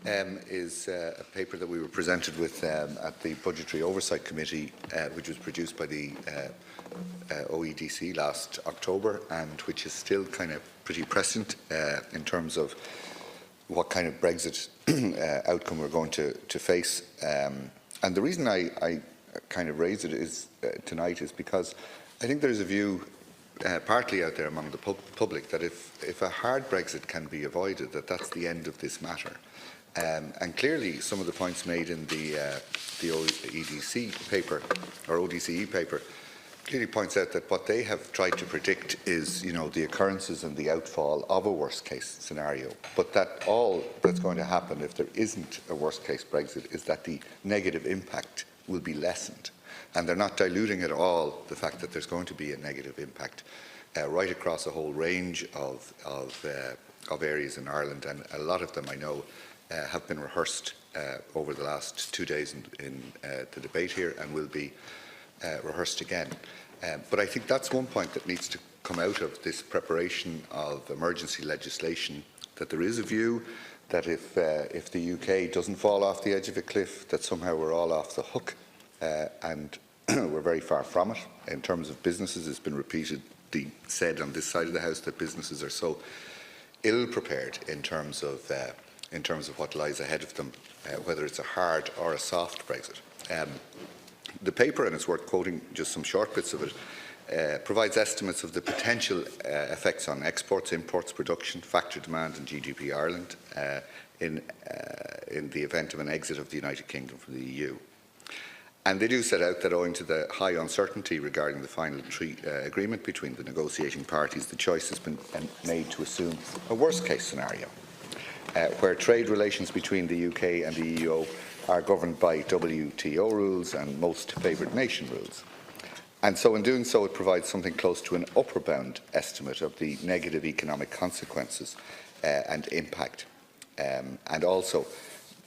is a paper that we were presented with at the Budgetary Oversight Committee, which was produced by the OEDC last October, and which is still kind of pretty prescient in terms of what kind of Brexit outcome we're going to face. And the reason I kind of raise it tonight is because I think there's a view partly out there among the public that if a hard Brexit can be avoided, that's the end of this matter. And clearly some of the points made in the OEDC paper, or ODCE paper, clearly points out that what they have tried to predict is, the occurrences and the outfall of a worst-case scenario. But that all that's going to happen if there isn't a worst-case Brexit is that the negative impact will be lessened. And they're not diluting at all the fact that there's going to be a negative impact right across a whole range of areas in Ireland, and a lot of them I know have been rehearsed over the last 2 days in the debate here, and will be rehearsed again. But I think that's one point that needs to come out of this preparation of emergency legislation, that there is a view that if the UK doesn't fall off the edge of a cliff, that somehow we're all off the hook, and we're very far from it. In terms of businesses, it's been repeatedly said on this side of the House that businesses are so ill-prepared in terms of what lies ahead of them, whether it's a hard or a soft Brexit. The paper, and it's worth quoting just some short bits of it, provides estimates of the potential effects on exports, imports, production, factor demand and GDP Ireland in the event of an exit of the United Kingdom from the EU. And they do set out that owing to the high uncertainty regarding the final agreement between the negotiating parties, the choice has been made to assume a worst-case scenario, where trade relations between the UK and the EU are governed by WTO rules and most favoured nation rules. And so in doing so, it provides something close to an upper bound estimate of the negative economic consequences and impact. And also,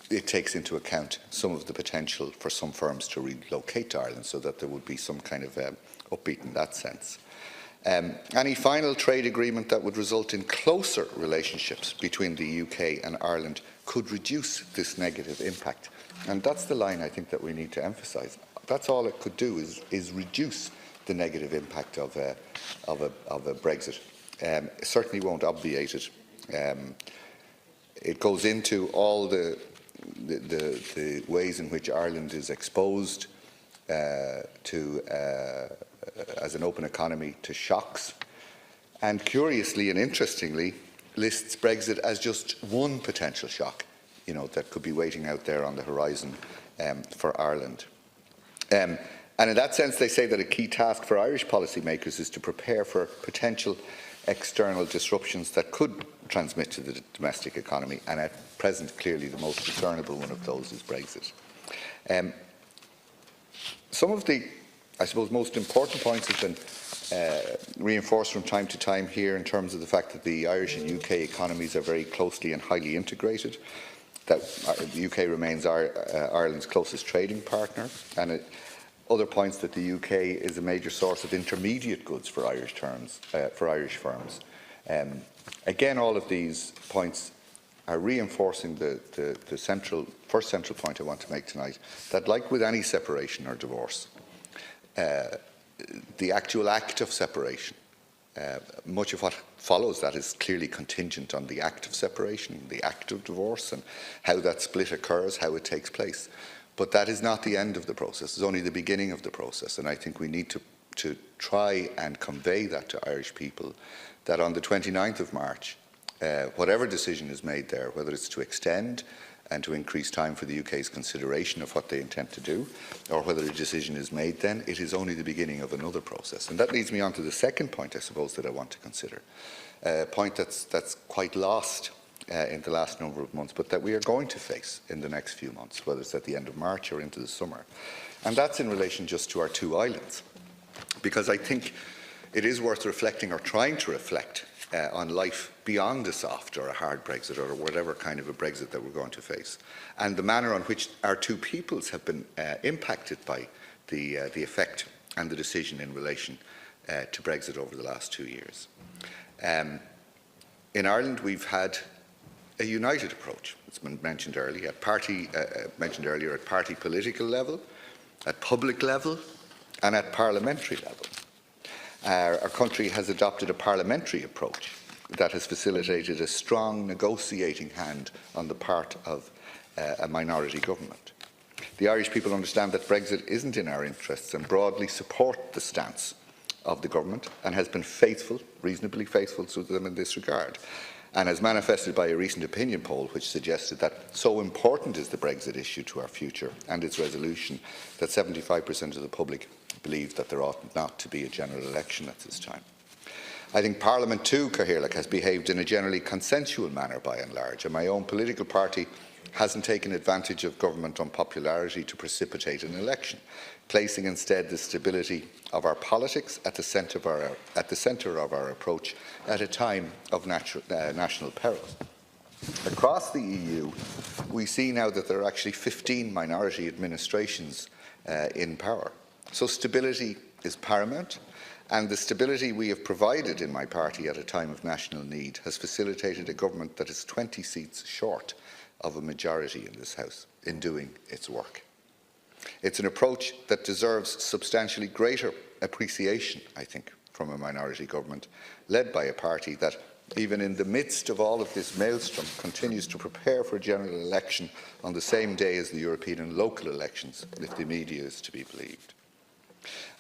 it takes into account some of the potential for some firms to relocate to Ireland, so that there would be some kind of upbeat in that sense. Any final trade agreement that would result in closer relationships between the UK and Ireland could reduce this negative impact. And that's the line I think that we need to emphasise. That's all it could do, is reduce the negative impact of a Brexit. It certainly won't obviate it. It goes into all the ways in which Ireland is exposed as an open economy to shocks, and curiously and interestingly lists Brexit as just one potential shock, that could be waiting out there on the horizon for Ireland. And in that sense, they say that a key task for Irish policymakers is to prepare for potential external disruptions that could transmit to the domestic economy, and at present, clearly the most discernible one of those is Brexit. Some of the, I suppose, most important points have been reinforced from time to time here in terms of the fact that the Irish and UK economies are very closely and highly integrated, that the UK remains Ireland's closest trading partner, and other points that the UK is a major source of intermediate goods for Irish firms. Again, all of these points are reinforcing the first central point I want to make tonight, that like with any separation or divorce, the actual act of separation, much of what follows that is clearly contingent on the act of separation, the act of divorce, and how that split occurs, how it takes place. But that is not the end of the process. It's only the beginning of the process, and I think we need to try and convey that to Irish people, that on the 29th of March, whatever decision is made there, whether it's to extend and to increase time for the UK's consideration of what they intend to do, or whether a decision is made then, it is only the beginning of another process. And that leads me on to the second point, I suppose, that I want to consider. A point that's quite lost in the last number of months, but that we are going to face in the next few months, whether it's at the end of March or into the summer. And that's in relation just to our two islands. Because I think it is worth reflecting, or trying to reflect, on life beyond a soft or a hard Brexit, or whatever kind of a Brexit that we're going to face, and the manner on which our two peoples have been impacted by the effect and the decision in relation to Brexit over the last 2 years. In Ireland, we've had a united approach. It's been mentioned earlier at party political level, at public level, and at parliamentary level. Our country has adopted a parliamentary approach that has facilitated a strong negotiating hand on the part of a minority government. The Irish people understand that Brexit isn't in our interests and broadly support the stance of the government and has been faithful, reasonably faithful to them in this regard, and as manifested by a recent opinion poll which suggested that so important is the Brexit issue to our future and its resolution that 75% of the public believe that there ought not to be a general election at this time. I think Parliament too, Cathaoirleach, has behaved in a generally consensual manner by and large, and my own political party hasn't taken advantage of government unpopularity to precipitate an election, placing instead the stability of our politics at the centre of our approach at a time of national peril. Across the EU, we see now that there are actually 15 minority administrations in power. So stability is paramount, and the stability we have provided in my party at a time of national need has facilitated a government that is 20 seats short of a majority in this House in doing its work. It's an approach that deserves substantially greater appreciation, I think, from a minority government led by a party that, even in the midst of all of this maelstrom, continues to prepare for a general election on the same day as the European and local elections, if the media is to be believed.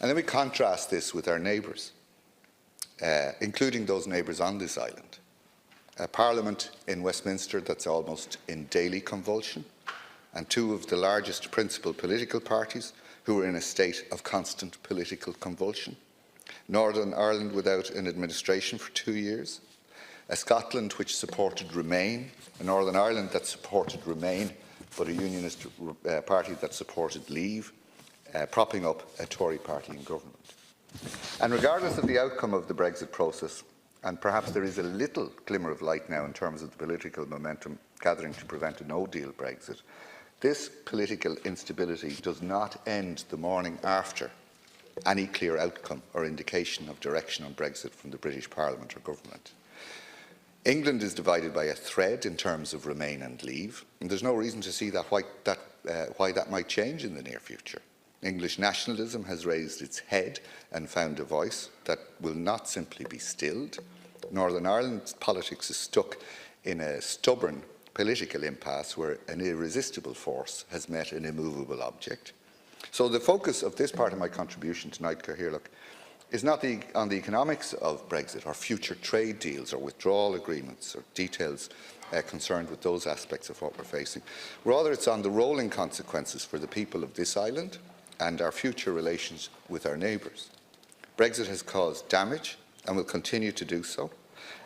And then we contrast this with our neighbours, including those neighbours on this island. A Parliament in Westminster that's almost in daily convulsion, and two of the largest principal political parties who are in a state of constant political convulsion. Northern Ireland without an administration for 2 years. A Scotland which supported Remain, a Northern Ireland that supported Remain, but a Unionist party that supported Leave, propping up a Tory party in government. And regardless of the outcome of the Brexit process, and perhaps there is a little glimmer of light now in terms of the political momentum gathering to prevent a no-deal Brexit, this political instability does not end the morning after any clear outcome or indication of direction on Brexit from the British Parliament or government. England is divided by a thread in terms of Remain and Leave, and there's no reason to see why that might change in the near future. English nationalism has raised its head and found a voice that will not simply be stilled. Northern Ireland's politics is stuck in a stubborn political impasse where an irresistible force has met an immovable object. So the focus of this part of my contribution tonight, Cathaoirleach, is not on the economics of Brexit or future trade deals or withdrawal agreements or details concerned with those aspects of what we're facing. Rather, it's on the rolling consequences for the people of this island and our future relations with our neighbours. Brexit has caused damage and will continue to do so,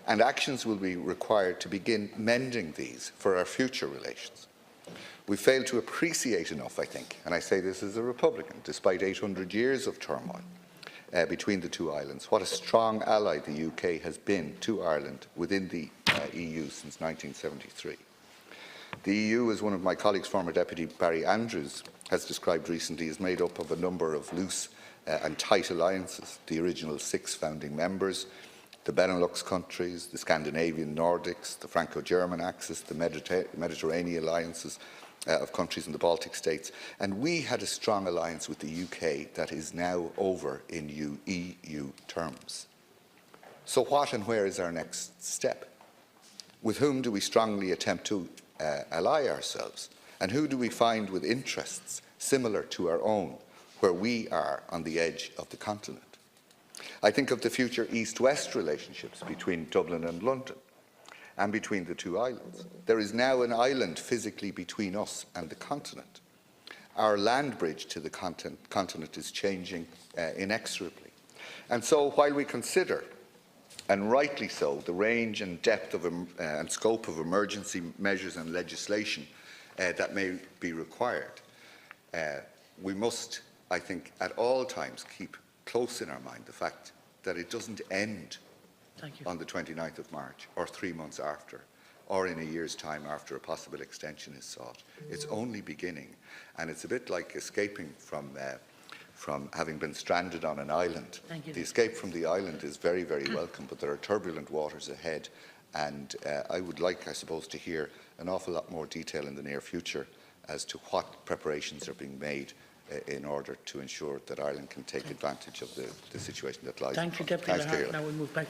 and actions will be required to begin mending these for our future relations. We failed to appreciate enough, I think, and I say this as a Republican, despite 800 years of turmoil between the two islands, what a strong ally the UK has been to Ireland within the EU since 1973. The EU, as one of my colleagues, former Deputy Barry Andrews, has described recently, is made up of a number of loose and tight alliances. The original 6 founding members, the Benelux countries, the Scandinavian Nordics, the Franco-German axis, the Mediterranean alliances of countries in the Baltic states. And we had a strong alliance with the UK that is now over in EU terms. So what and where is our next step? With whom do we strongly attempt to ally ourselves? And who do we find with interests similar to our own, where we are on the edge of the continent? I think of the future East-West relationships between Dublin and London and between the two islands. There is now an island physically between us and the continent. Our land bridge to the continent is changing inexorably. And so while we consider, and rightly so, the range and depth of and scope of emergency measures and legislation that may be required, we must, I think, at all times keep close in our mind the fact that it doesn't end on the 29th of March or 3 months after or in a year's time after a possible extension is sought. It's only beginning, and it's a bit like escaping from having been stranded on an island. The escape from the island is very, very welcome, but there are turbulent waters ahead, And I would like, I suppose, to hear an awful lot more detail in the near future as to what preparations are being made in order to ensure that Ireland can take advantage of the situation that lies. Thank you, Deputy Lahart. Now we move back.